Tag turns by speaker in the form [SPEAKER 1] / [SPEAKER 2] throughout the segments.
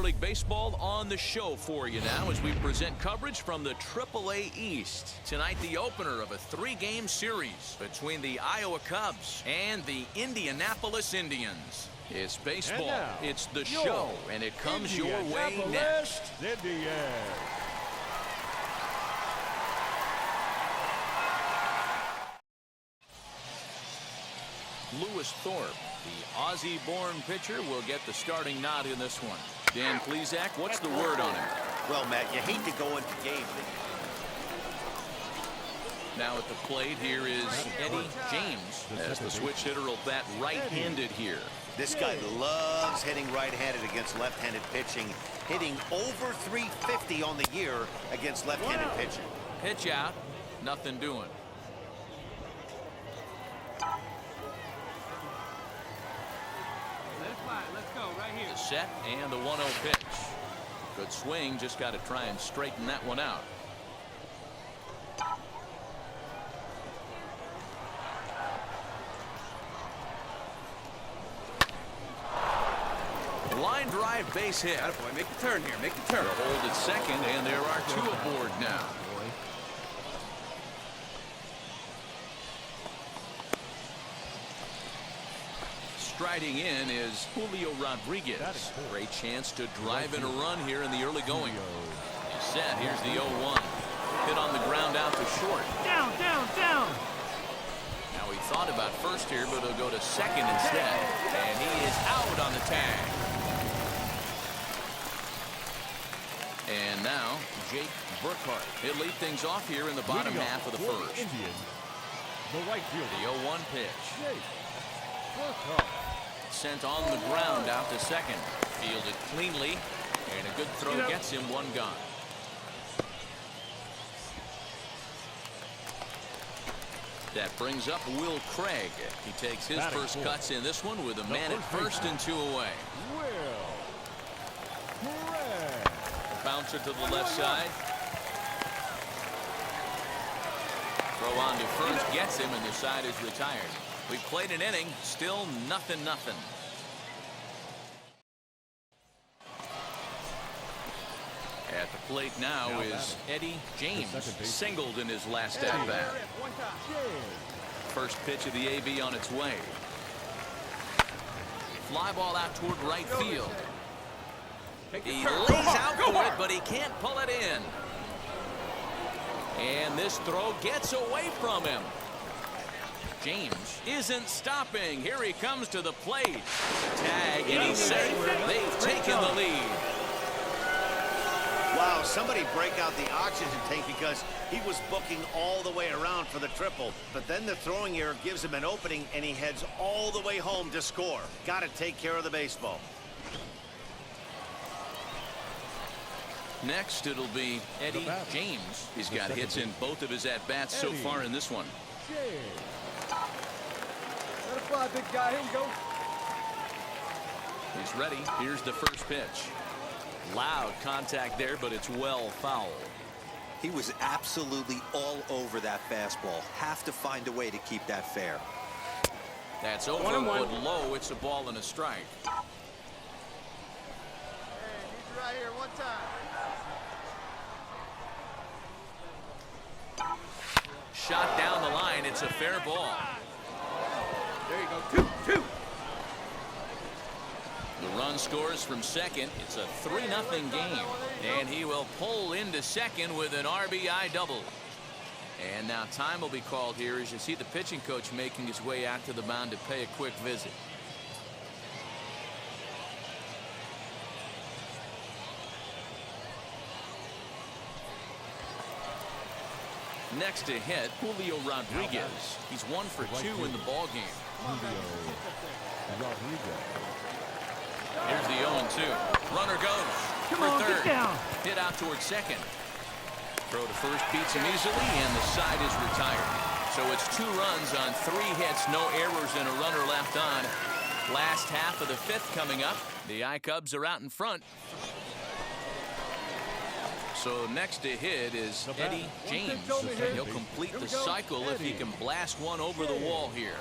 [SPEAKER 1] League Baseball on the show for you now as we present coverage from the AAA East. Tonight, the opener of a 3-game series between the Iowa Cubs and the Indianapolis Indians. It's baseball, it's the show, and it comes your way next. Lewis Thorpe, the Aussie-born pitcher, will get the starting nod in this one. Dan Plesac, what's the word on him?
[SPEAKER 2] Well, Matt, you hate to go into games.
[SPEAKER 1] Now at the plate, here is Eddie James, as the switch hitter will bat right-handed here.
[SPEAKER 2] This guy loves hitting right-handed against left-handed pitching, hitting over 350 on the year against left-handed pitching.
[SPEAKER 1] Pitch out, nothing doing.
[SPEAKER 3] Let's go right here.
[SPEAKER 1] The set and the 1-0 pitch. Good swing, just got to try and straighten that one out. Line drive base hit.
[SPEAKER 3] Attaboy, make the turn here. Make the turn.
[SPEAKER 1] The hold at second, and there are 2 aboard now. Striding in is Julio Rodriguez. Great chance to drive in a run here in the early going. He's set. Here's the 0-1. Hit on the ground out to short.
[SPEAKER 3] Down.
[SPEAKER 1] Now he thought about first here, but he'll go to second instead. And he is out on the tag. And now Jake Burkhart. He'll lead things off here in the bottom half of the first.
[SPEAKER 4] The right fielder.
[SPEAKER 1] The 0-1 pitch.
[SPEAKER 4] Jake Burkhart.
[SPEAKER 1] Sent on the ground out to second. Fielded cleanly, and a good throw gets him 1 gone. That brings up Will Craig. He takes his first cuts in this one with a man at first and 2 away.
[SPEAKER 4] Will Craig.
[SPEAKER 1] Bouncer to the left side. Throw on to first gets him, and the side is retired. We played an inning, still 0-0. At the plate now is Eddie James, singled in his last at-bat. First pitch of the AB on its way. Fly ball out toward right field. He lays out for it, but he can't pull it in. And this throw gets away from him. James isn't stopping. Here he comes to the plate. Tag, and he's safe. They've taken the lead.
[SPEAKER 2] Wow, somebody break out the oxygen tank because he was booking all the way around for the triple. But then the throwing error gives him an opening, and he heads all the way home to score. Got to take care of the baseball.
[SPEAKER 1] Next, it'll be Eddie James. He's got hits in both of his at-bats so far in this one.
[SPEAKER 3] Let it fly, big guy. Here we go.
[SPEAKER 1] He's ready. Here's the first pitch. Loud contact there, but it's well foul.
[SPEAKER 5] He was absolutely all over that fastball. Have to find a way to keep that fair.
[SPEAKER 1] That's over, but low. It's a ball and a strike.
[SPEAKER 3] Hey, need you right here one time.
[SPEAKER 1] Shot down the line. It's a fair ball.
[SPEAKER 3] There you go. 2-2.
[SPEAKER 1] The run scores from second. It's a 3-0 game. And he will pull into second with an RBI double. And now time will be called here as you see the pitching coach making his way out to the mound to pay a quick visit. Next to hit, Julio Rodriguez. He's 1 for 2 in the ball game. Here's the 0-2. Runner goes for third. Hit out towards second. Throw to first beats him easily, and the side is retired. So it's 2 runs on 3 hits, no errors, and a runner left on. Last half of the 5th coming up. The I-Cubs are out in front. So next to hit is Eddie James. He'll complete the cycle if he can blast one over the wall here.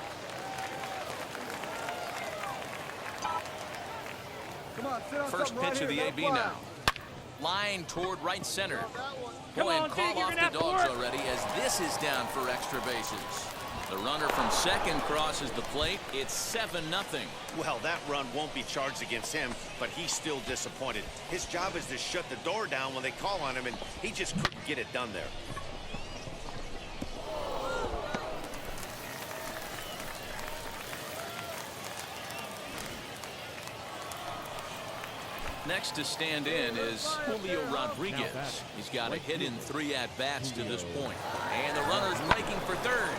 [SPEAKER 3] Come on, sit on
[SPEAKER 1] First
[SPEAKER 3] something right
[SPEAKER 1] pitch of the
[SPEAKER 3] here,
[SPEAKER 1] AB
[SPEAKER 3] no fly.
[SPEAKER 1] now. Line toward right center.
[SPEAKER 6] Come
[SPEAKER 1] Boy,
[SPEAKER 6] on,
[SPEAKER 1] and
[SPEAKER 6] Deke,
[SPEAKER 1] call
[SPEAKER 6] you're
[SPEAKER 1] off
[SPEAKER 6] gonna
[SPEAKER 1] the
[SPEAKER 6] have to
[SPEAKER 1] dogs
[SPEAKER 6] work.
[SPEAKER 1] already as this is down for extra bases. The runner from second crosses the plate. It's 7-0.
[SPEAKER 2] Well, that run won't be charged against him, but he's still disappointed. His job is to shut the door down when they call on him, and he just couldn't get it done there.
[SPEAKER 1] Next to stand in is Julio Rodriguez. He's got a hit in 3 at-bats to this point. And the runner's breaking for third.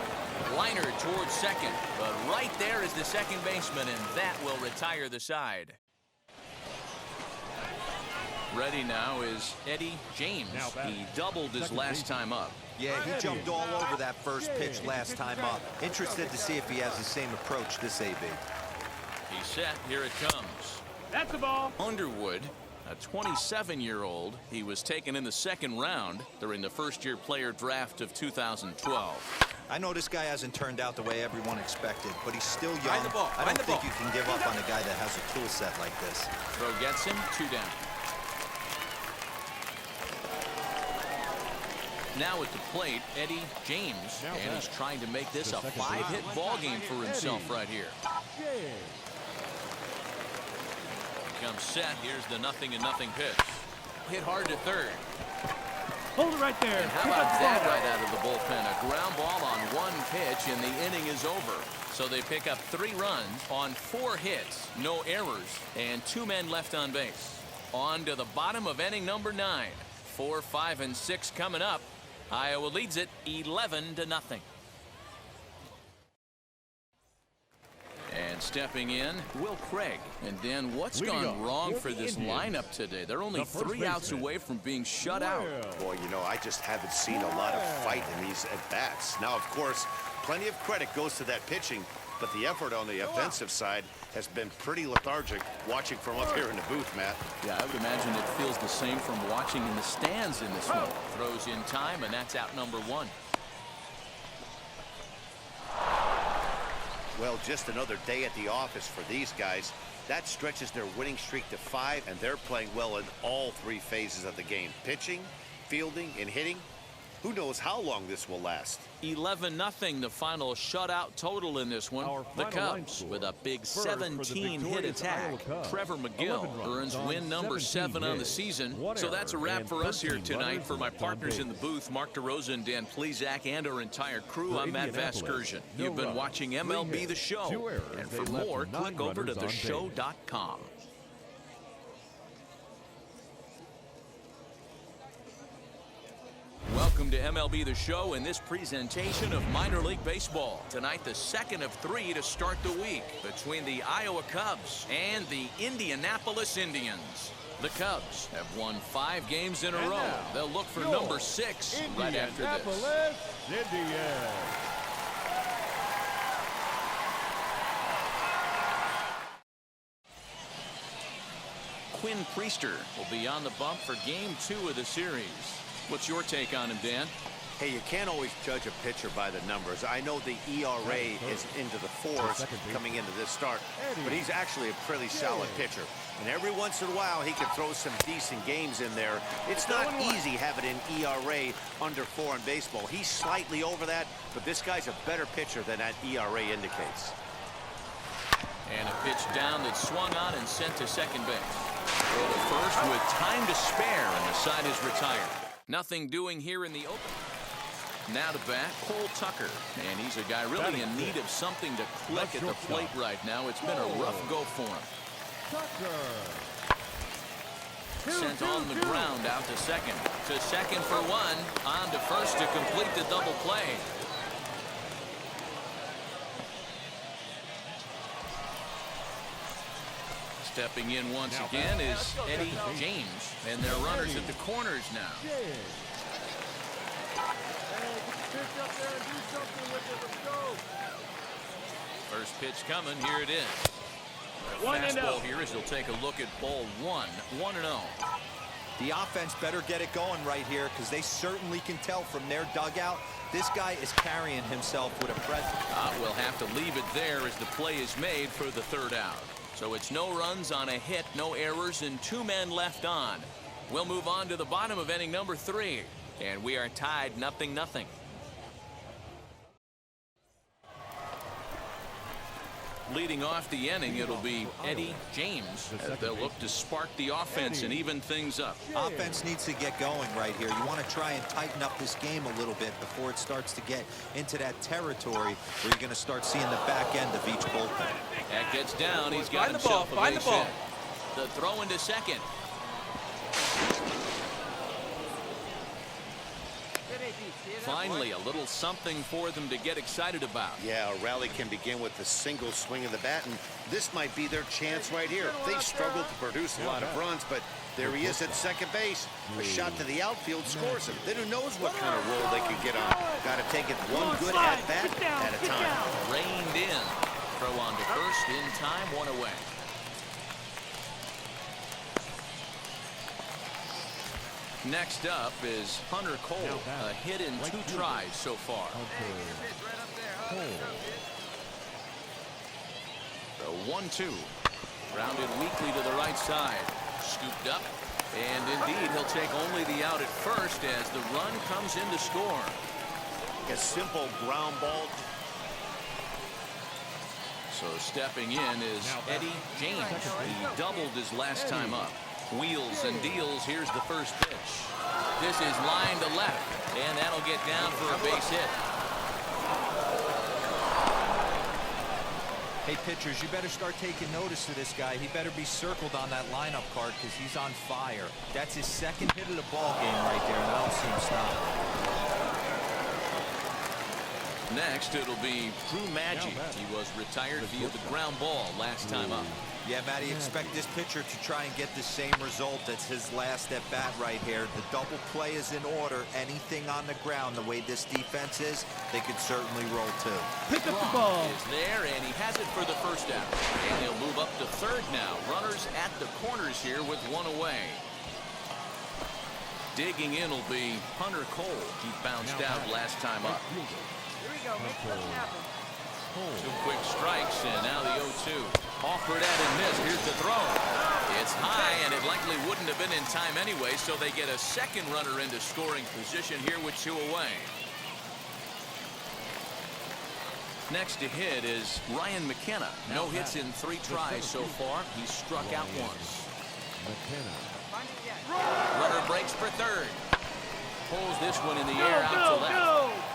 [SPEAKER 1] Liner towards second. But right there is the second baseman, and that will retire the side. Ready now is Eddie James. He doubled his last time up.
[SPEAKER 5] Yeah, he jumped all over that first pitch last time up. Interested to see if he has the same approach this AB.
[SPEAKER 1] He's set. Here it comes.
[SPEAKER 6] That's the ball.
[SPEAKER 1] Underwood, a 27-year-old. He was taken in the second round during the first-year player draft of 2012.
[SPEAKER 5] I know this guy hasn't turned out the way everyone expected, but he's still young.
[SPEAKER 3] Find the ball,
[SPEAKER 5] I
[SPEAKER 3] find
[SPEAKER 5] don't
[SPEAKER 3] the
[SPEAKER 5] think
[SPEAKER 3] ball.
[SPEAKER 5] you can give up on a guy that has a tool set like this.
[SPEAKER 1] Throw gets him, 2 down. Now at the plate, Eddie James, and he's trying to make this a 5-hit ball game for himself right here. Comes set. Here's the 0-0 pitch. Hit hard to third.
[SPEAKER 6] Hold it right there.
[SPEAKER 1] And how
[SPEAKER 6] Pick
[SPEAKER 1] about
[SPEAKER 6] up
[SPEAKER 1] that
[SPEAKER 6] ball.
[SPEAKER 1] right out of the bullpen? A ground ball on 1 pitch, and the inning is over. So they pick up 3 runs on 4 hits, no errors, and 2 men left on base. On to the bottom of inning number 9. 4, 5, and 6 coming up. Iowa leads it 11-0. And stepping in, Will Craig. And Dan, what's gone wrong for this lineup today? They're only 3 outs away from being shut out.
[SPEAKER 2] Boy, you know, I just haven't seen a lot of fight in these at-bats. Now, of course, plenty of credit goes to that pitching, but the effort on the offensive side has been pretty lethargic watching from up here in the booth, Matt.
[SPEAKER 1] Yeah, I would imagine it feels the same from watching in the stands in this one. Throws in time, and that's out number 1.
[SPEAKER 2] Well, just another day at the office for these guys. That stretches their winning streak to 5, and they're playing well in all 3 phases of the game. Pitching, fielding, and hitting. Who knows how long this will last?
[SPEAKER 1] 11-0, the final shutout total in this one. The Cubs with a big 17-hit attack. Trevor McGill earns win number 7 on the season. So that's a wrap for us here tonight. For my partners in the booth, Mark DeRosa and Dan Plesac, and our entire crew, I'm Matt Vasgersian. You've been watching MLB The Show. And for more, click over to theshow.com. Welcome to MLB The Show in this presentation of minor league baseball. Tonight, the second of 3 to start the week between the Iowa Cubs and the Indianapolis Indians. The Cubs have won 5 games in a row. They'll look for number 6 right after this.
[SPEAKER 4] Indians.
[SPEAKER 1] Quinn Priester will be on the bump for game 2 of the series. What's your take on him, Dan?
[SPEAKER 2] Hey, you can't always judge a pitcher by the numbers. I know the ERA is into the 4s coming into this start, but he's actually a pretty solid pitcher. And every once in a while, he can throw some decent games in there. It's not easy having an ERA under 4 in baseball. He's slightly over that, but this guy's a better pitcher than that ERA indicates.
[SPEAKER 1] And a pitch down that swung on and sent to second base. Well, the first with time to spare, and the side is retired. Nothing doing here in the open. Now to bat, Cole Tucker. And he's a guy really in need of something to click at the plate right now. It's been a rough go for him. Sent on the ground out to second. To second for 1. On to first to complete the double play. Stepping in once again is Eddie James. And their runners at the corners now. First pitch coming. Here it is. A fastball here as he'll take a look at ball 1. 1-0.
[SPEAKER 5] The offense better get it going right here because they certainly can tell from their dugout this guy is carrying himself with a presence.
[SPEAKER 1] We'll have to leave it there as the play is made for the 3rd out. So it's no runs on a hit, no errors, and 2 men left on. We'll move on to the bottom of inning number 3, and we are tied 0-0. Leading off the inning, it'll be Eddie James as they'll look to spark the offense and even things up.
[SPEAKER 5] Offense needs to get going right here. You want to try and tighten up this game a little bit before it starts to get into that territory where you're going to start seeing the back end of each bullpen.
[SPEAKER 1] That gets down. He's got himself a base hit. The throw into second. Finally, a little something for them to get excited about.
[SPEAKER 2] Yeah, a rally can begin with a single swing of the bat, and this might be their chance right here. They've struggled to produce a lot of runs, but there he is at second base. A shot to the outfield scores him. Then who knows what kind of roll they could get on. Got to take it one good at-bat at a time.
[SPEAKER 1] Reined in. Throw on to first in time, 1 away. Next up is Hunter Cole, a hit in 2 tries so far. The 1-2, grounded weakly to the right side, scooped up, and indeed he'll take only the out at first as the run comes in to score.
[SPEAKER 2] A simple ground ball.
[SPEAKER 1] So stepping in is Eddie James. He doubled his last time up. Wheels and deals. Here's the first pitch. This is line to left, and that'll get down for a base hit.
[SPEAKER 5] Hey, pitchers, you better start taking notice of this guy. He better be circled on that lineup card because he's on fire. That's his second hit of the ball game right there, and I don't see him stop.
[SPEAKER 1] Next, it'll be Drew Maggi. He was retired via the ground ball last time up.
[SPEAKER 5] Yeah, Matty, expect this pitcher to try and get the same result as his last at bat right here. The double play is in order. Anything on the ground, the way this defense is, they could certainly roll too.
[SPEAKER 6] Pick up the ball.
[SPEAKER 1] Is there, and he has it for the first out. And he'll move up to third now. Runners at the corners here with 1 away. Digging in will be Hunter Cole. He bounced out last time up.
[SPEAKER 3] Here we go. Make something happen.
[SPEAKER 1] 2 quick strikes, and now the 0-2. Offered at and missed. Here's the throw. It's high, and it likely wouldn't have been in time anyway, so they get a second runner into scoring position here with 2 away. Next to hit is Ryan McKenna. No hits in 3 tries so far. He's struck out once. Runner breaks for third. Pulls this one in the air out to left.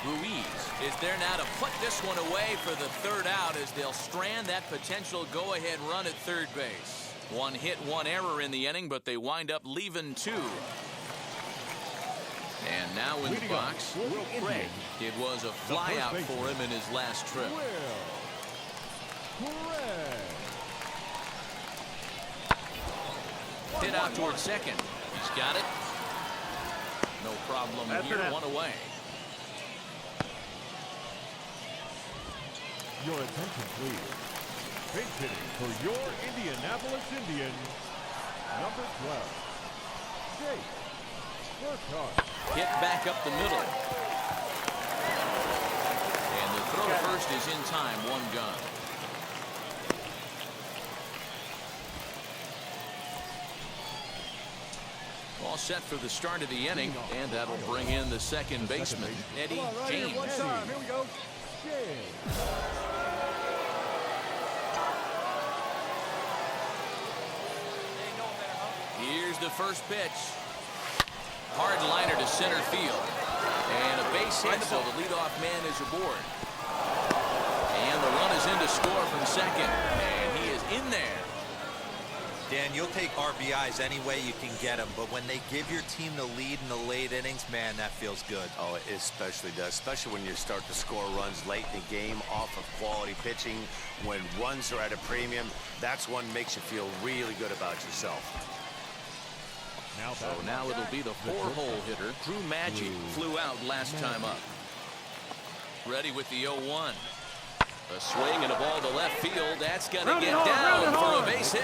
[SPEAKER 1] Ruiz is there now to put this one away for the third out as they'll strand that potential go-ahead run at third base. 1 hit, 1 error in the inning, but they wind up leaving 2. And now in the box, Will Craig. It was a flyout for him in his last trip. Hit out towards second. He's got it. No problem here, 1 away.
[SPEAKER 4] Your attention, please. Base hitting for your Indianapolis Indians, number 12, Jake Burkhart.
[SPEAKER 1] Hit back up the middle. And the throw to first is in time, 1 gun. All set for the start of the inning, and that'll bring in the second baseman, Eddie James.
[SPEAKER 3] Here we go.
[SPEAKER 1] Here's the first pitch. Hard liner to center field. And a base hit, so the leadoff man is aboard. And the run is in to score from second. And he is in there.
[SPEAKER 5] Dan, you'll take RBIs any way you can get them, but when they give your team the lead in the late innings, man, that feels good.
[SPEAKER 2] Oh, it especially does, especially when you start to score runs late in the game off of quality pitching. When runs are at a premium, that's what makes you feel really good about yourself.
[SPEAKER 1] So now it'll be the 4-hole hitter. Drew Maggi flew out last time up. Ready with the 0-1. A swing and a ball to left field. That's going to get down for a base hit.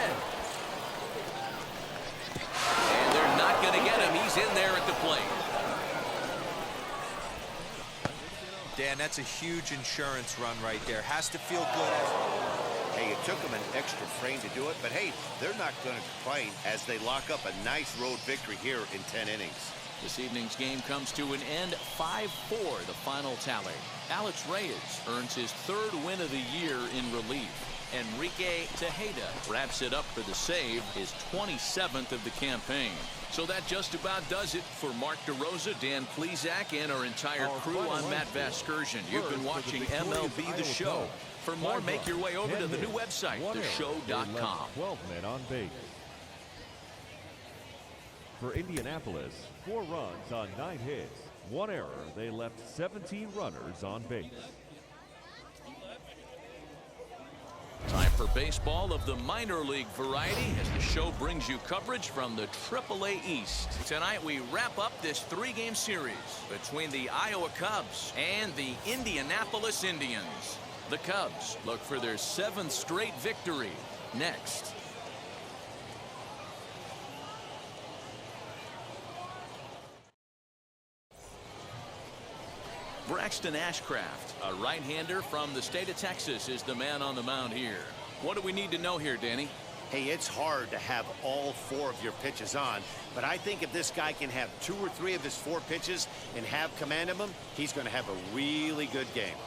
[SPEAKER 1] And they're not going to get him. He's in there at the plate.
[SPEAKER 5] Dan, that's a huge insurance run right there. Has to feel good.
[SPEAKER 2] Hey, it took them an extra frame to do it, but hey, they're not going to complain as they lock up a nice road victory here in 10 innings.
[SPEAKER 1] This evening's game comes to an end, 5-4, the final tally. Alex Reyes earns his 3rd win of the year in relief. Enrique Tejeda wraps it up for the save, his 27th of the campaign. So that just about does it for Mark DeRosa, Dan Plesac, and our entire crew. I'm Matt Vasgersian. You've been watching MLB The Show. For more, make your way over to the new website, theshow.com.
[SPEAKER 4] 12 men on base. For Indianapolis, 4 runs on 9 hits. 1 error. They left 17 runners on base.
[SPEAKER 1] Time for baseball of the minor league variety as the show brings you coverage from the AAA East. Tonight we wrap up this 3-game series between the Iowa Cubs and the Indianapolis Indians. The Cubs look for their 7th straight victory next. Braxton Ashcraft, a right-hander from the state of Texas, is the man on the mound here. What do we need to know here, Danny?
[SPEAKER 2] Hey, it's hard to have all 4 of your pitches on, but I think if this guy can have 2 or 3 of his 4 pitches and have command of them, he's going to have a really good game.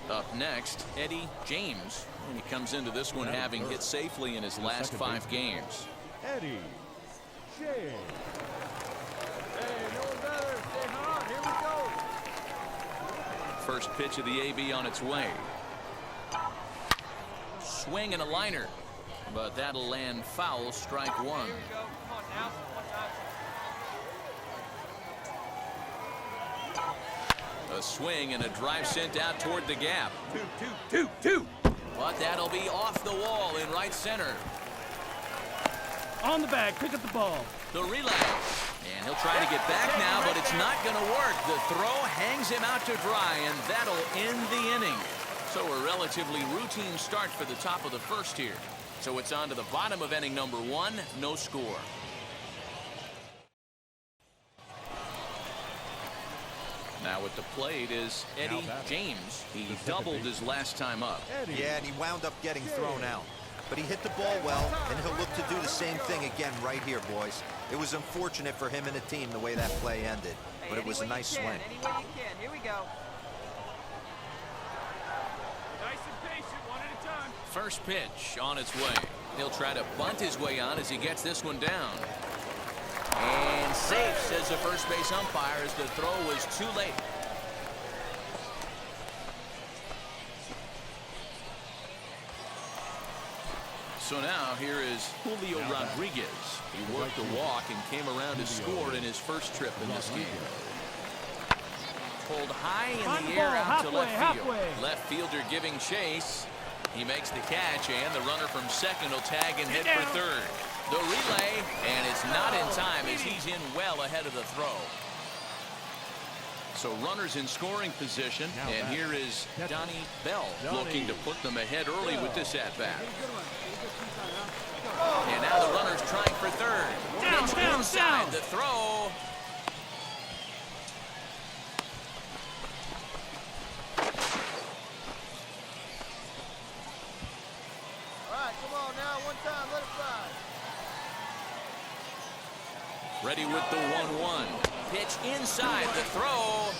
[SPEAKER 1] Up next, Eddie James. And he comes into this one having hit safely in his last 5 games.
[SPEAKER 4] Eddie James.
[SPEAKER 3] Hey, no better. Stay hot. Here we go.
[SPEAKER 1] First pitch of the AB on its way. Swing and a liner, but that'll land foul, strike 1.
[SPEAKER 3] Here we go. Come on now.
[SPEAKER 1] A swing and a drive sent out toward the gap.
[SPEAKER 3] 2.
[SPEAKER 1] But that'll be off the wall in right center.
[SPEAKER 6] On the bag, pick up the ball.
[SPEAKER 1] The relay. And he'll try to get back now, but it's not going to work. The throw hangs him out to dry, and that'll end the inning. So a relatively routine start for the top of the first here. So it's on to the bottom of inning number 1, no score. Now at the plate is Eddie James. He doubled his last time up.
[SPEAKER 5] Yeah, and he wound up getting thrown out. But he hit the ball well, and he'll look to do the same thing again right here, boys. It was unfortunate for him and the team the way that play ended, but it was a nice swing.
[SPEAKER 3] Any way you can. Here we go. Nice and patient, one at a time.
[SPEAKER 1] First pitch on its way. He'll try to bunt his way on as he gets this one down. And safe, says the first base umpire, as the throw was too late. So now here is Julio Rodriguez. He worked the walk and came around to score in his first trip in this game. Pulled high in the air out to left field. Left fielder giving chase. He makes the catch, and the runner from second will tag and hit for third. The relay, and it's not in time as he's in well ahead of the throw. So runners in scoring position, and here is Donnie Bell looking to put them ahead early with this at-bat. And now the runner's trying for third. It's inside the throw.
[SPEAKER 3] All right, come on now. One time, let it fly.
[SPEAKER 1] Ready with the 1-1. Pitch inside the throw.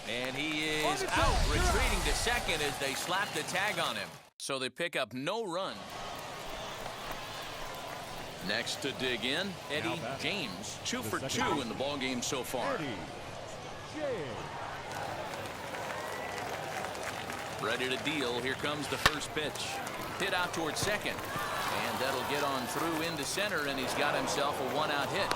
[SPEAKER 1] And he is out, retreating to second as they slap the tag on him. So they pick up no run. Next to dig in, Eddie James. 2 for 2 in the ballgame so far.
[SPEAKER 4] Eddie James.
[SPEAKER 1] Ready to deal. Here comes the first pitch. Hit out towards second. And that'll get on through into center, and he's got himself a 1-out hit.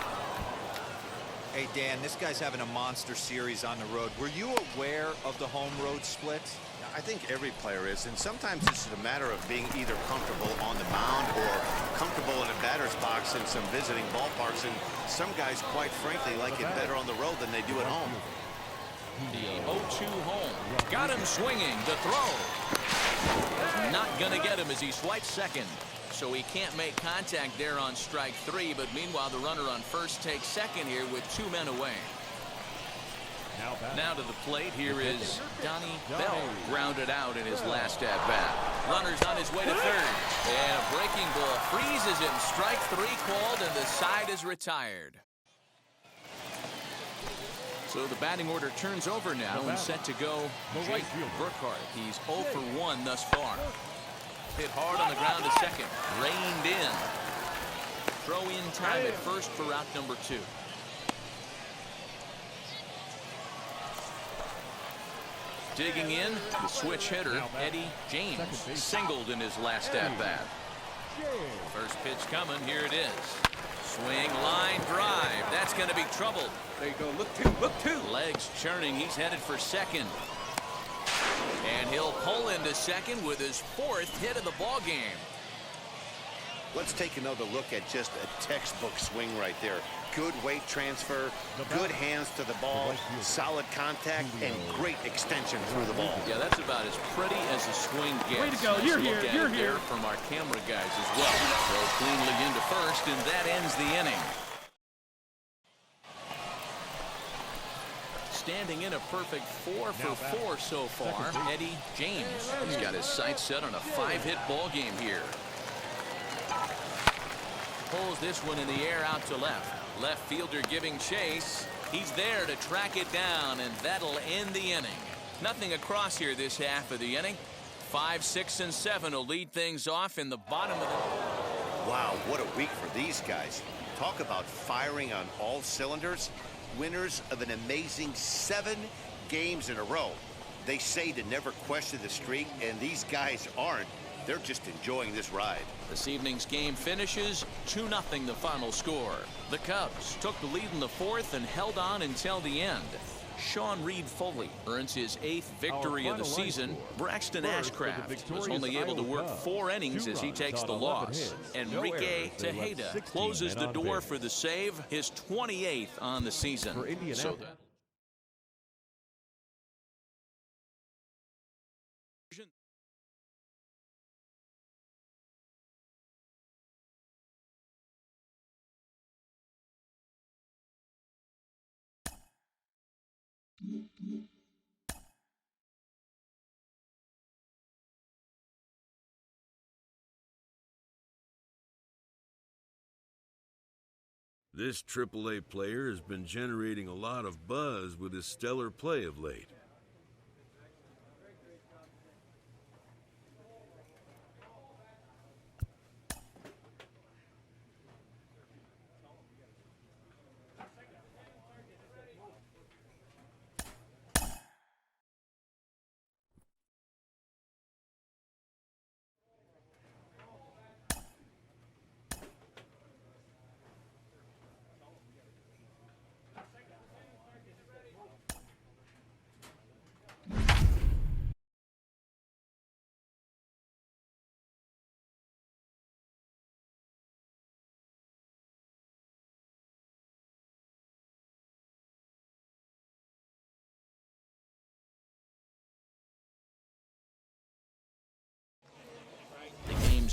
[SPEAKER 5] Hey, Dan, this guy's having a monster series on the road. Were you aware of the home-road splits?
[SPEAKER 2] I think every player is, and sometimes it's a matter of being either comfortable on the mound or comfortable in a batter's box in some visiting ballparks, and some guys, quite frankly, like it better on the road than they do at home.
[SPEAKER 1] The 0-2 home. Got him swinging. The throw. Not going to get him as he swipes second. So he can't make contact there on strike 3, but meanwhile the runner on first takes second here with 2 men away. Now to the plate, here is Donnie Bell, grounded out in his last at-bat. Runner's on his way to third, and a breaking ball freezes him. Strike three called, and the side is retired. So the batting order turns over now and set to go Jake Burkhart. He's 0 for 1 thus far. Hit hard on the ground to second. Reined in. Throw in time at first for out number 2. Digging in, the switch hitter, Eddie James, singled in his last at-bat. First pitch coming, here it is. Swing, line, drive. That's going to be trouble.
[SPEAKER 3] There you go. Look two.
[SPEAKER 1] Legs churning, he's headed for second. And he'll pull into second with his 4th hit of the ball game.
[SPEAKER 2] Let's take another look at just a textbook swing right there. Good weight transfer, good hands to the ball, solid contact, and great extension through the ball.
[SPEAKER 1] Yeah, that's about as pretty as a swing gets.
[SPEAKER 6] Way to go.
[SPEAKER 1] Nice
[SPEAKER 6] You're
[SPEAKER 1] look
[SPEAKER 6] here.
[SPEAKER 1] at
[SPEAKER 6] You're
[SPEAKER 1] it
[SPEAKER 6] here.
[SPEAKER 1] there from our camera guys as well. Throw cleanly into first, and that ends the inning. Standing in a perfect 4 for 4 so far, Eddie James. He's got his sights set on a 5-hit ball game here. Pulls this one in the air out to left. Left fielder giving chase. He's there to track it down, and that'll end the inning. Nothing across here this half of the inning. 5, 6, and 7 will lead things off in the bottom of the...
[SPEAKER 2] Wow, what a week for these guys. Talk about firing on all cylinders. Winners of an amazing 7 games in a row. They say to never question the streak, and these guys aren't. They're just enjoying this ride.
[SPEAKER 1] This evening's game finishes 2-0 the final score. The Cubs took the lead in the 4th and held on until the end. Sean Reed Foley earns his 8th victory of the season. Braxton Ashcraft was only able to work 4 innings as he takes the loss. Enrique Tejeda closes the door for the save, his 28th on the season. So
[SPEAKER 7] This AAA player has been generating a lot of buzz with his stellar play of late.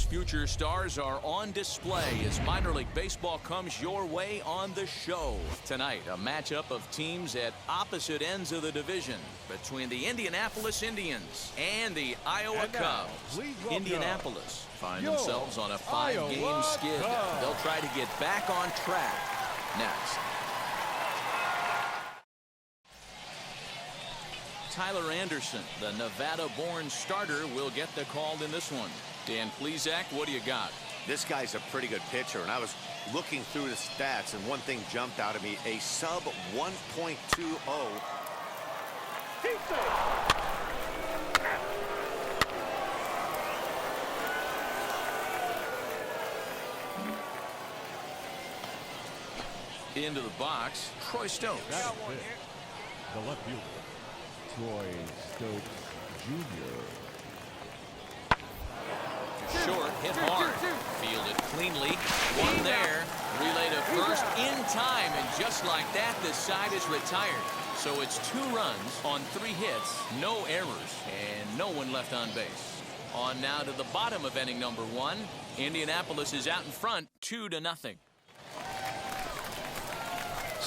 [SPEAKER 1] future stars are on display as minor league baseball comes your way on the show. Tonight, a matchup of teams at opposite ends of the division between the Indianapolis Indians and the Iowa Cubs. Indianapolis find themselves on a 5-game skid. They'll try to get back on track next. Tyler Anderson, the Nevada-born starter, will get the call in this one. Dan Plesac, what do you got?
[SPEAKER 2] This guy's a pretty good pitcher, and I was looking through the stats, and one thing jumped out at me, a sub 1.20.
[SPEAKER 1] Into the box, Troy Stokes.
[SPEAKER 4] The left fielder, Troy Stokes Jr.
[SPEAKER 1] Short, hit hard, fielded cleanly, one there, relay to first in time, and just like that, the side is retired. So it's 2 runs on 3 hits, no errors, and no one left on base. On now to the bottom of inning number 1. Indianapolis is out in front, 2-0.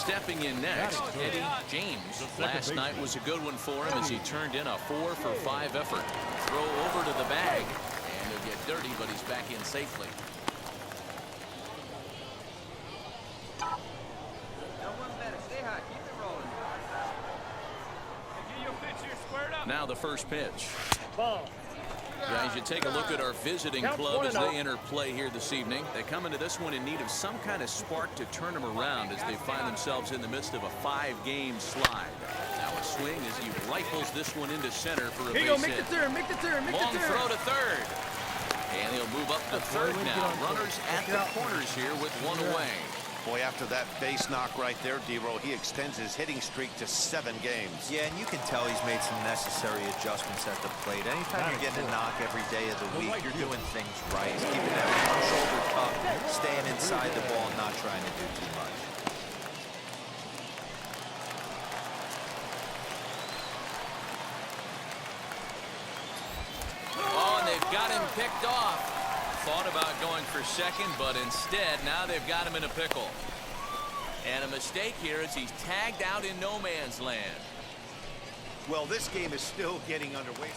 [SPEAKER 1] Stepping in next, Eddie James. Last night was a good one for him as he turned in a 4 for 5 effort. Throw over to the bag, and he'll get dirty, but he's back in safely. Now the first pitch.
[SPEAKER 6] Ball.
[SPEAKER 1] Guys, you take a look at our visiting club as they enter play here this evening. They come into this one in need of some kind of spark to turn them around as they find themselves in the midst of a 5-game slide. Now a swing as he rifles this one into center for a base hit.
[SPEAKER 6] Make the turn, make the turn, make the turn.
[SPEAKER 1] Long throw to third. And he'll move up to third now. Runners at the corners here with one away.
[SPEAKER 2] Boy, after that base knock right there, D-Row, he extends his hitting streak to 7 games.
[SPEAKER 5] Yeah, and you can tell he's made some necessary adjustments at the plate. Anytime you're getting a knock every day of the week, you're doing things right. He's keeping that shoulder up, staying inside the ball, not trying to do too much.
[SPEAKER 1] Oh, and they've got him picked off. Thought about going for second, but instead, now they've got him in a pickle. And a mistake here as he's tagged out in no man's land.
[SPEAKER 2] Well, this game is still getting underway.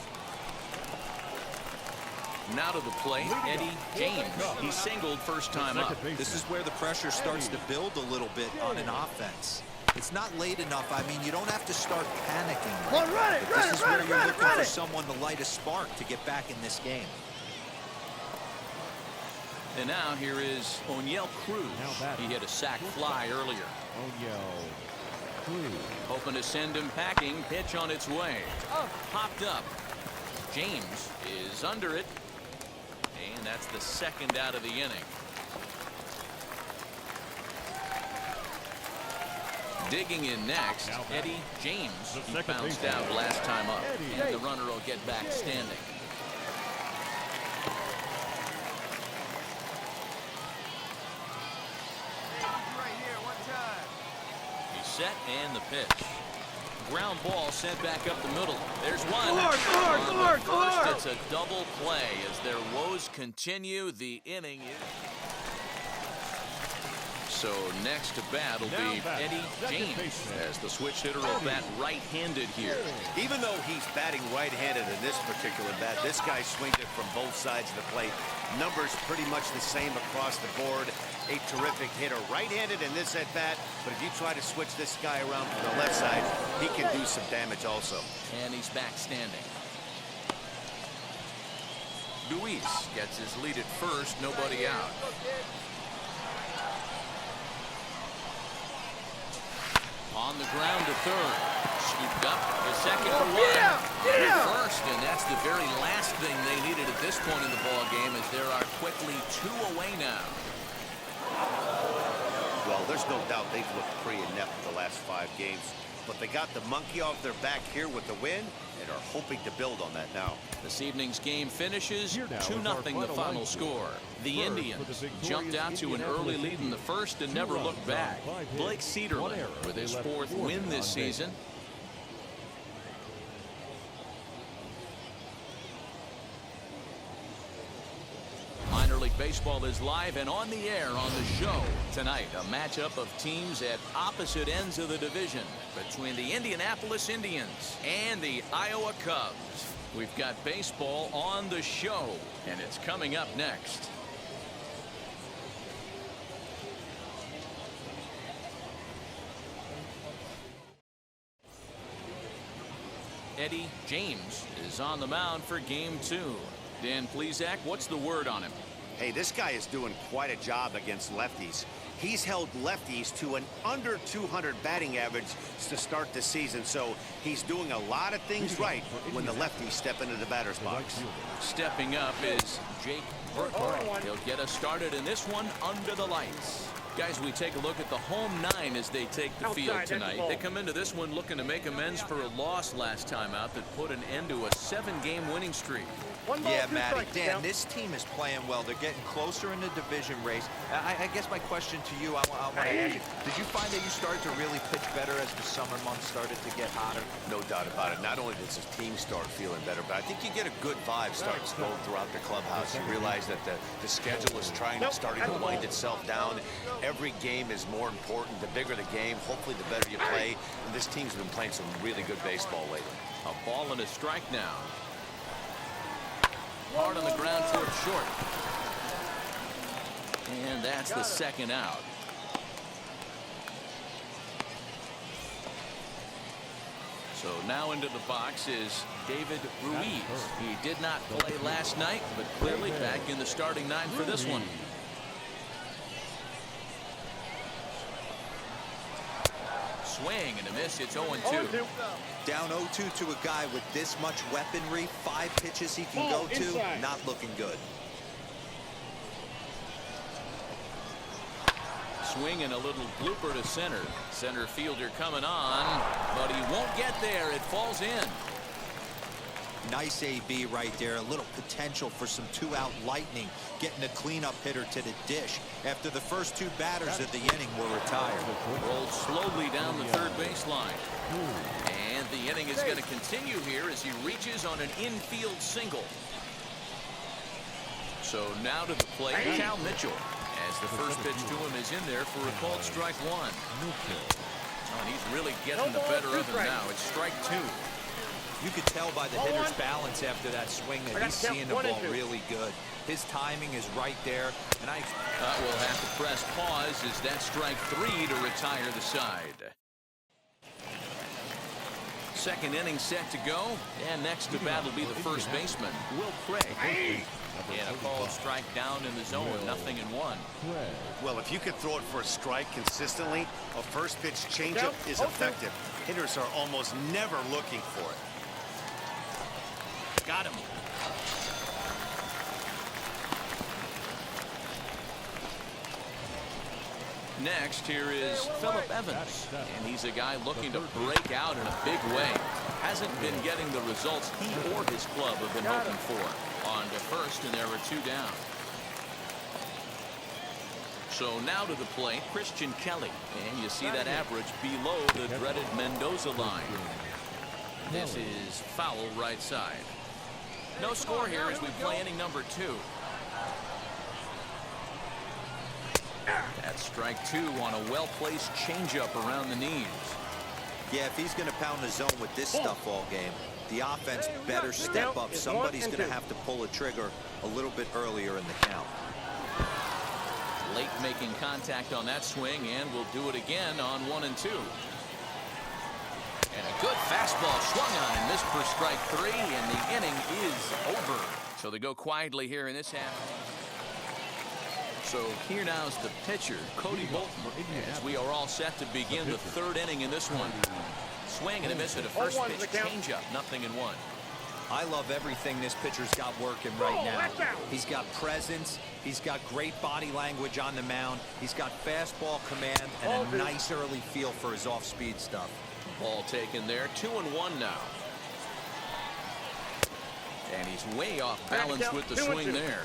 [SPEAKER 1] Now to the plate, Eddie James. He singled first time up.
[SPEAKER 5] This is where the pressure starts to build a little bit on an offense. It's not late enough. I mean, you don't have to start panicking.
[SPEAKER 6] Run it,
[SPEAKER 5] But this is where you're looking for someone to light a spark to get back in this game.
[SPEAKER 1] And now here is O'Neill Cruz. He hit a sac fly earlier.
[SPEAKER 4] O'Neill Cruz.
[SPEAKER 1] Hoping to send him packing. Pitch on its way. Popped up. James is under it. And that's the second out of the inning. Digging in next, Eddie James. He bounced out last time up. And the runner will get back standing. Set and the pitch. Ground ball sent back up the middle. There's one. First, it's a double play as their woes continue. The inning is. So next to bat will be Eddie James as the switch hitter will bat right-handed here.
[SPEAKER 2] Even though he's batting right-handed in this particular bat, this guy swings it from both sides of the plate. Numbers pretty much the same across the board. A terrific hitter right-handed in this at-bat, but if you try to switch this guy around from the left side, he can do some damage also.
[SPEAKER 1] And he's back standing. Luis gets his lead at first, nobody out. On the ground to third. Scooped up to second for one. First, and that's the very last thing they needed at this point in the ball game, as there are quickly 2 away now.
[SPEAKER 2] Well, there's no doubt they've looked pretty inept the last 5 games, but they got the monkey off their back here with the win and are hoping to build on that now.
[SPEAKER 1] This evening's game finishes 2-0 the final score. The Indians jumped out to an early lead in the first and never looked back. Blake Cederman with his 4th win this season. Minor League Baseball is live and on the air on the show tonight. A matchup of teams at opposite ends of the division between the Indianapolis Indians and the Iowa Cubs. We've got baseball on the show, and it's coming up next. Eddie James is on the mound for game 2. Dan Plesac, what's the word on him?
[SPEAKER 2] Hey, this guy is doing quite a job against lefties. He's held lefties to an under 200 batting average to start the season, so he's doing a lot of things right when the lefties step into the batter's box.
[SPEAKER 1] Stepping up is Jake Burkhardt. He'll get us started in this one under the lights. Guys, we take a look at the home 9 as they take the field tonight. They come into this one looking to make amends for a loss last time out that put an end to a 7-game winning streak.
[SPEAKER 5] Yeah, Matty, Dan, this team is playing well. They're getting closer in the division race. I guess my question to you, I want to ask you, did you find that you started to really pitch better as the summer months started to get hotter?
[SPEAKER 2] No doubt about it. Not only does his team start feeling better, but I think you get a good vibe starting to go throughout the clubhouse. You realize that the schedule is starting to wind itself down, every game is more important. The bigger the game, hopefully the better you play. And this team's been playing some really good baseball lately.
[SPEAKER 1] A ball and a strike now. Hard on the ground towards short. And that's the second out. So now into the box is David Ruiz. He did not play last night, but clearly back in the starting nine for this one. Swing and a miss. It's 0-2.
[SPEAKER 5] Down 0-2 to a guy with this much weaponry, 5 pitches he can go to, not looking good.
[SPEAKER 1] Swing and a little blooper to center. Center fielder coming on, but he won't get there. It falls in.
[SPEAKER 5] Nice AB right there. A little potential for some 2-out lightning, getting a cleanup hitter to the dish after the first 2 batters of the inning were retired.
[SPEAKER 1] Rolled slowly down the third baseline. And the inning is going to continue here as he reaches on an infield single. So now to the plate, Cal Mitchell. As the first pitch to him is in there for a called strike 1. Oh, and he's really getting the better of him now. It's strike 2.
[SPEAKER 5] You could tell by the hitter's balance after that swing that he's seeing the ball really good. His timing is right there, and
[SPEAKER 1] we'll have to press pause as that strike 3 to retire the side. Second inning set to go, and next to bat will be the first baseman, Will Craig. And a called strike down in the zone, 0-1.
[SPEAKER 2] Well, if you can throw it for a strike consistently, a first pitch changeup is effective. Hitters are almost never looking for it.
[SPEAKER 1] Got him. Next, here is Phillip Evans, and he's a guy looking to break out in a big way. Hasn't been getting the results he or his club have been hoping for. On to first, and there were 2 down. So now to the plate, Christian Kelly, and you see that average below the dreaded Mendoza line. This is foul right side. No score here as we play inning number 2. That's strike 2 on a well-placed changeup around the knees.
[SPEAKER 5] Yeah, if he's going to pound the zone with this stuff all game, the offense better step up. Somebody's going to have to pull a trigger a little bit earlier in the count.
[SPEAKER 1] Late making contact on that swing, and we'll do it again on 1 and 2. And a good fastball swung on and missed for strike 3, and the inning is over. So they go quietly here in this half. So here now is the pitcher, Cody Bolton, as we are all set to begin the third inning in this one. Swing and a miss at a first pitch changeup, 0-1.
[SPEAKER 5] I love everything this pitcher's got working right now. He's got presence. He's got great body language on the mound. He's got fastball command and a nice early feel for his off-speed stuff.
[SPEAKER 1] Ball taken there, 2-1 now. And he's way off balance with the swing there.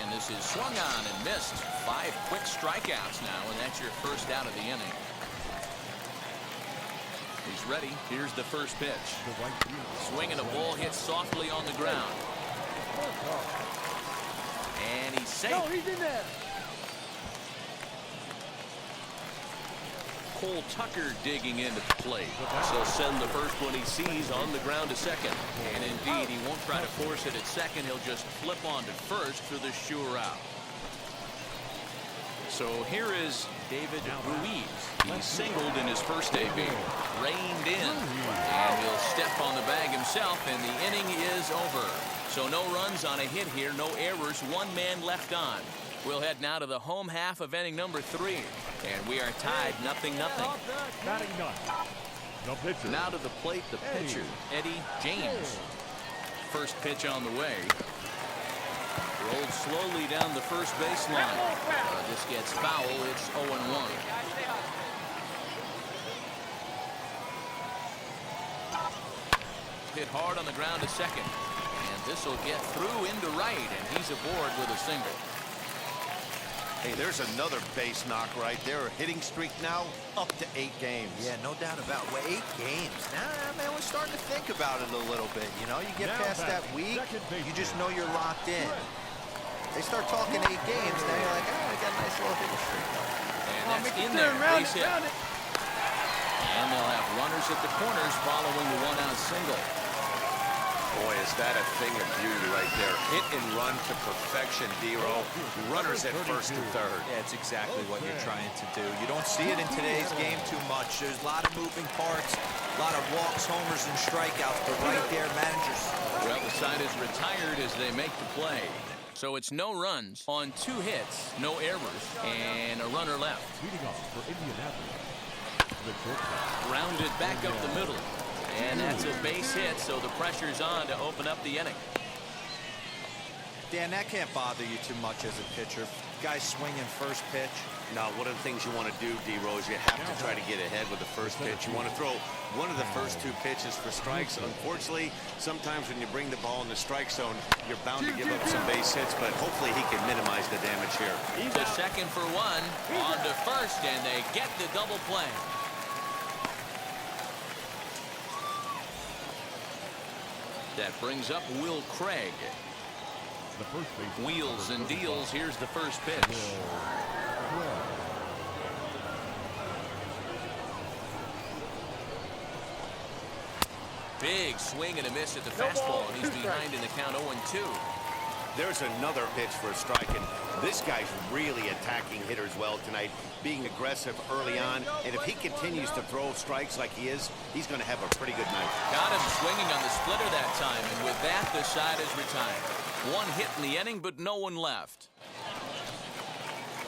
[SPEAKER 1] And this is swung on and missed. 5 quick strikeouts now, and that's your first out of the inning. He's ready. Here's the first pitch. Swing and a ball hit softly on the ground. And he's safe.
[SPEAKER 6] No, he's in there.
[SPEAKER 1] Cole Tucker digging into the plate. So send the first one he sees on the ground to second. And indeed, he won't try to force it at second. He'll just flip on to first for the sure out. So here is David Ruiz. He singled in his first AB. Reined in. And he'll step on the bag himself, and the inning is over. So no runs on a hit here, no errors, 1 man left on. We'll head now to the home half of inning number 3. And we are tied 0-0.
[SPEAKER 4] Batting none. The pitcher.
[SPEAKER 1] Now to the plate, the pitcher, Eddie James. First pitch on the way. Rolled slowly down the first baseline. This gets foul. It's 0-1. Hit hard on the ground to second. And this will get through into right, and he's aboard with a single.
[SPEAKER 2] Hey, there's another base knock right there. A hitting streak now up to 8 games.
[SPEAKER 5] Yeah, no doubt about it. Well, 8 games. Nah, man, we're starting to think about it a little bit. You know, you get past that week, you just know you're locked in. They start talking 8 games, now you're like, oh, I got a nice little hitting streak.
[SPEAKER 1] And that's in there, base hit. And they'll have runners at the corners following the one-out single.
[SPEAKER 2] Boy, is that a thing of beauty right there. Hit and run to perfection, D-Row. Runners at first and third.
[SPEAKER 5] Yeah, it's exactly what you're trying to do. You don't see it in today's game too much. There's a lot of moving parts, a lot of walks, homers, and strikeouts, but right there, managers.
[SPEAKER 1] Well, the side is retired as they make the play. So it's no runs on 2 hits, no errors, and a runner left.
[SPEAKER 4] Leading off for Indianapolis, the shortstop.
[SPEAKER 1] Rounded back up the middle. And that's a base hit, so the pressure's on to open up the inning.
[SPEAKER 5] Dan, that can't bother you too much as a pitcher. Guys swinging first pitch.
[SPEAKER 2] Now, one of the things you want to do, D-Row, is you have to try to get ahead with the first pitch. You want to throw one of the first 2 pitches for strikes. Unfortunately, sometimes when you bring the ball in the strike zone, you're bound to give up some base hits, but hopefully he can minimize the damage here.
[SPEAKER 1] To second for 1, on to first, and they get the double play. That brings up Will Craig.
[SPEAKER 4] The first base.
[SPEAKER 1] Wheels and deals. Here's the first pitch. Big swing and a miss at the fastball, and he's behind in the count 0-2.
[SPEAKER 2] There's another pitch for a strike, and this guy's really attacking hitters well tonight, being aggressive early on, and if he continues to throw strikes like he is, he's going to have a pretty good night.
[SPEAKER 1] Got him swinging on the splitter that time, and with that, the side is retired. 1 hit in the inning, but no one left.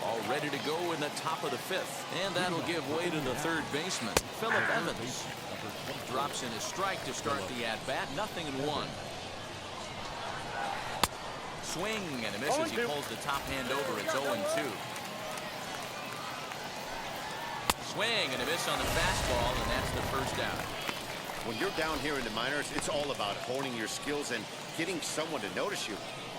[SPEAKER 1] All ready to go in the top of the 5th, and that'll give way to the third baseman, Phillip Evans. Drops in a strike to start the at-bat, 0-1. Swing and a miss as he pulls the top hand over. It's 0-2. Swing and a miss on the fastball, and that's the first out.
[SPEAKER 2] When you're down here in the minors, it's all about honing your skills and getting someone to notice you.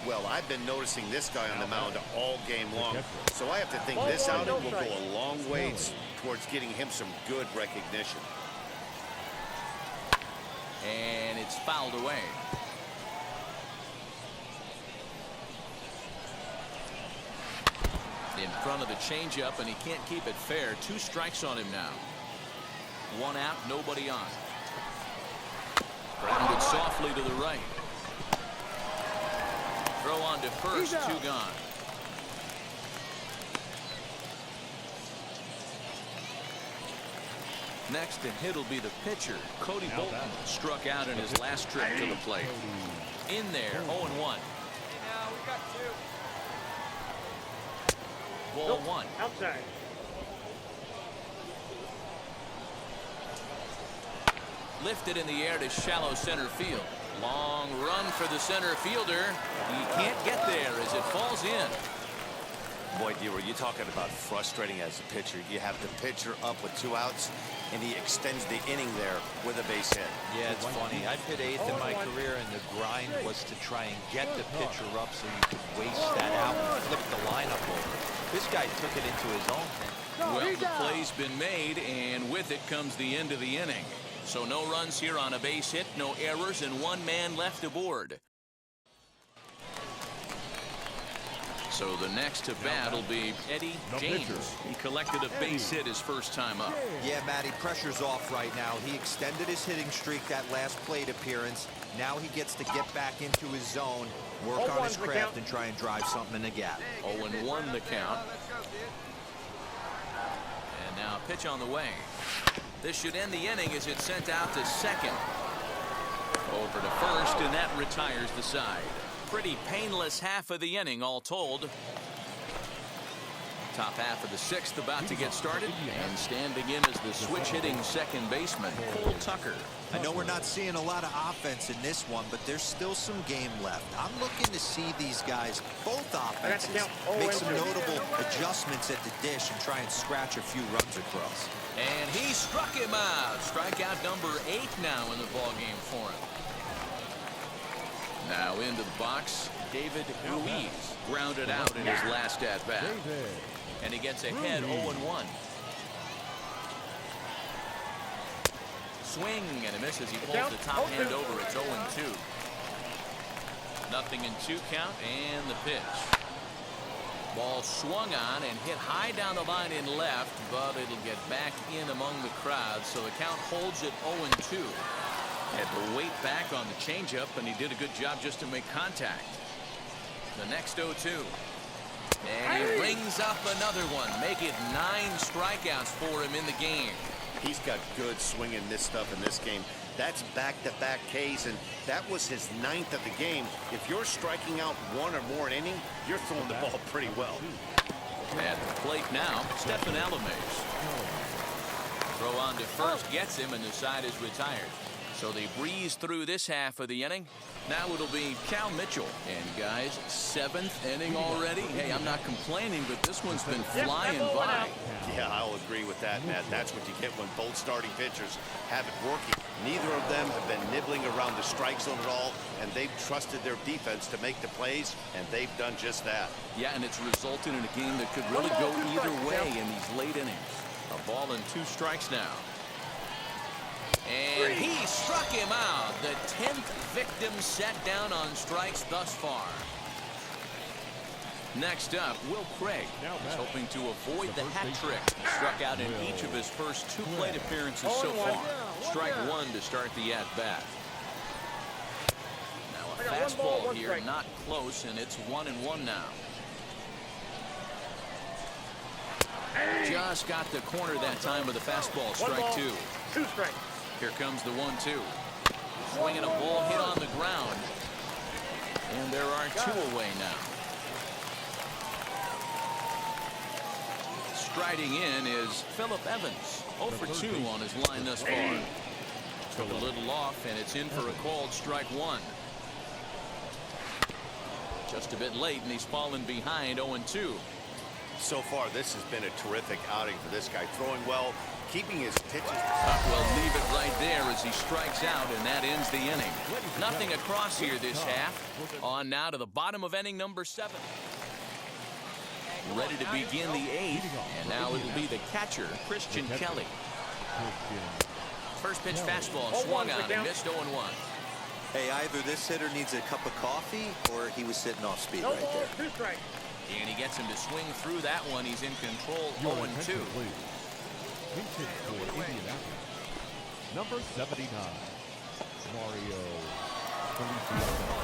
[SPEAKER 2] Well, I've been noticing this guy on the mound all game long, so I have to think this outing will go a long ways towards getting him some good recognition.
[SPEAKER 1] And it's fouled away. In front of the changeup, and he can't keep it fair. 2 strikes on him now. 1 out, nobody on. Grounded softly to the right. Throw on to first, 2 gone. Next to hit will be the pitcher. Cody Bolton struck out in his last trip to the plate. In there, 0-1. Ball 1.
[SPEAKER 6] Outside.
[SPEAKER 1] Lifted in the air to shallow center field. Long run for the center fielder. He can't get there as it falls in.
[SPEAKER 2] Boy, D-Row, you're talking about frustrating as a pitcher. You have the pitcher up with 2 outs, and he extends the inning there with a base hit.
[SPEAKER 5] Yeah, it's funny. I've hit 8th in my career, and the grind was to try and get the pitcher up so you could waste that out and flip the lineup over. This guy took it into his own hand.
[SPEAKER 1] Well, the play's been made, and with it comes the end of the inning. So no runs here on a base hit, no errors, and 1 man left aboard. So the next to bat will be Eddie James. He collected a base hit his first time up.
[SPEAKER 5] Yeah, Matty, pressure's off right now. He extended his hitting streak that last plate appearance. Now he gets to get back into his zone, work on his craft, and try and drive something in the gap.
[SPEAKER 1] 0-1 the count. And now pitch on the way. This should end the inning as it's sent out to second. Over to first, and that retires the side. Pretty painless half of the inning all told. Top half of the 6th about to get started, and standing in as the switch-hitting second baseman, Cole Tucker.
[SPEAKER 5] I know we're not seeing a lot of offense in this one, but there's still some game left. I'm looking to see these guys, both offenses, make some notable adjustments at the dish and try and scratch a few runs across.
[SPEAKER 1] And he struck him out. Strikeout number 8 now in the ballgame for him. Now into the box, David Ruiz grounded out in his last at-bat. And he gets ahead 0-1. Swing and a miss as he pulls the top hand over. It's 0-2. 0-2 count and the pitch. Ball swung on and hit high down the line in left, but it'll get back in among the crowd, so the count holds at 0-2. Had to wait back on the changeup, and he did a good job just to make contact. The next 0-2. And he rings up another one, make it 9 strikeouts for him in the game.
[SPEAKER 2] He's got good swinging this stuff in this game. That's back-to-back Ks, and that was his 9th of the game. If you're striking out 1 or more an inning, you're throwing the ball pretty well.
[SPEAKER 1] At the plate now, Stephen Alamaze. Throw on to first gets him, and the side is retired. So they breeze through this half of the inning. Now it'll be Cal Mitchell. And guys, 7th inning already. Hey, I'm not complaining, but this one's been flying by.
[SPEAKER 2] Yeah, I'll agree with that, Matt. That's what you get when both starting pitchers have it working. Neither of them have been nibbling around the strike zone at all, and they've trusted their defense to make the plays, and they've done just that.
[SPEAKER 1] Yeah, and it's resulted in a game that could really go either way in these late innings. A ball and 2 strikes now. And he struck him out. The 10th victim set down on strikes thus far. Next up, Will Craig is hoping to avoid the hat trick. He struck out in each of his first 2 plate appearances so far. Strike 1 to start the at-bat. Now a fastball here, not close, and it's 1-1 now. Just got the corner that time with a fastball. Strike 2.
[SPEAKER 6] 2 strikes.
[SPEAKER 1] Here comes the 1-2. Swinging a ball hit on the ground. And there are 2 away now. Striding in is Phillip Evans. 0 for 2 on his line thus far. Took a little off, and it's in for a called strike 1. Just a bit late, and he's fallen behind 0-2.
[SPEAKER 2] So far, this has been a terrific outing for this guy. Throwing well, keeping his pitches.
[SPEAKER 1] We'll leave it right there as he strikes out, and that ends the inning. Nothing across here this half. On now to the bottom of inning number 7. Ready to begin the 8th, and now it'll be the catcher, Christian Kelly. First pitch fastball swung on and missed 0-1.
[SPEAKER 5] Hey, either this hitter needs a cup of coffee or he was sitting off speed right there.
[SPEAKER 6] 2 strikes.
[SPEAKER 1] And he gets him to swing through that one. He's in control. 0-2.
[SPEAKER 4] For Indianapolis, number 79, Mario Feliciano.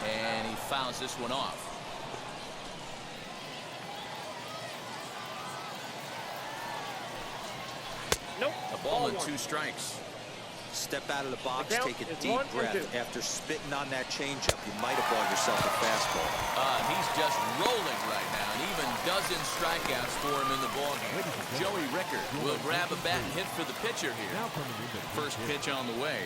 [SPEAKER 1] And he fouls this one off.
[SPEAKER 6] Nope.
[SPEAKER 1] A ball and 2 strikes.
[SPEAKER 5] Step out of the box,
[SPEAKER 6] The count
[SPEAKER 5] take a
[SPEAKER 6] is
[SPEAKER 5] deep
[SPEAKER 6] 1 and
[SPEAKER 5] breath.
[SPEAKER 6] 2.
[SPEAKER 5] After spitting on that changeup, you might have bought yourself a fastball.
[SPEAKER 1] He's just rolling right now, and even dozen strikeouts for him in the ballgame. Joey Rickard will grab a bat and hit for the pitcher here. First pitch on the way.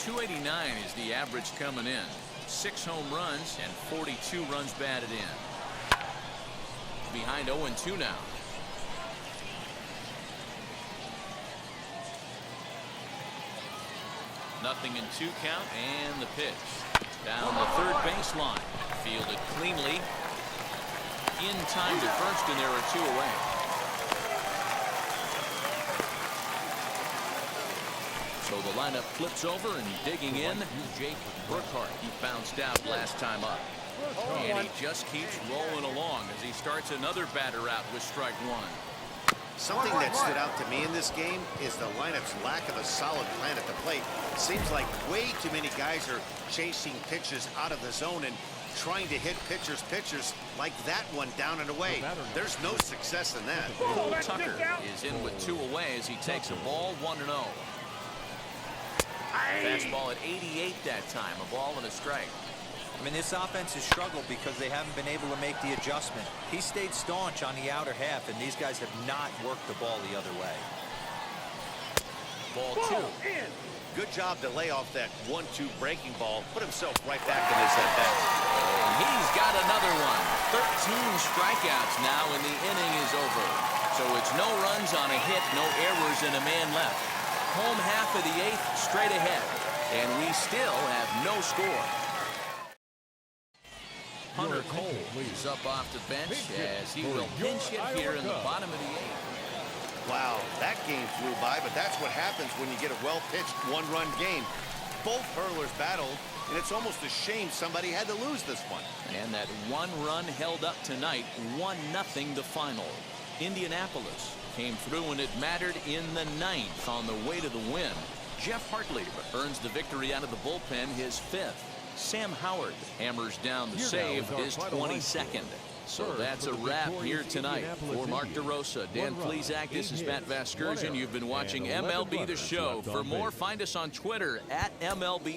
[SPEAKER 1] 289 is the average coming in. 6 home runs and 42 runs batted in. Behind 0-2 now. Nothing in 2 count, and the pitch. Down the third baseline. Fielded cleanly. In time to first, and there are 2 away. So the lineup flips over, and digging in, Jake Burkhart. He bounced out last time up. And he just keeps rolling along as he starts another batter out with strike 1.
[SPEAKER 2] Something that stood out to me in this game is the lineup's lack of a solid plan at the plate. It seems like way too many guys are chasing pitches out of the zone and trying to hit pitchers like that one down and away. There's no success in that.
[SPEAKER 1] Cole Tucker is in with 2 away as he takes a ball 1-0. Fastball at 88 that time. A ball and a strike.
[SPEAKER 5] I mean, this offense has struggled because they haven't been able to make the adjustment. He stayed staunch on the outer half, and these guys have not worked the ball the other way.
[SPEAKER 1] Ball 2.
[SPEAKER 2] Good job to lay off that 1-2 breaking ball. Put himself right back in his at-bat.
[SPEAKER 1] He's got another one. 13 strikeouts now, and the inning is over. So it's no runs on a hit, no errors, and a man left. Home half of the 8th straight ahead, and we still have no score. Hunter Cole is up off the bench as he will pinch hit here in the bottom of the 8th.
[SPEAKER 2] Wow, that game flew by, but that's what happens when you get a well-pitched one-run game. Both hurlers battled, and it's almost a shame somebody had to lose this one.
[SPEAKER 1] And that one run held up tonight, 1-0 the final. Indianapolis came through when it mattered in the 9th on the way to the win. Jeff Hartley earns the victory out of the bullpen, his 5th. Sam Howard hammers down the save, his 22nd. So that's a wrap here tonight. For Mark DeRosa, Dan Plesac, this is Matt Vasgersian. You've been watching MLB The Show. For more, find us on Twitter @MLB.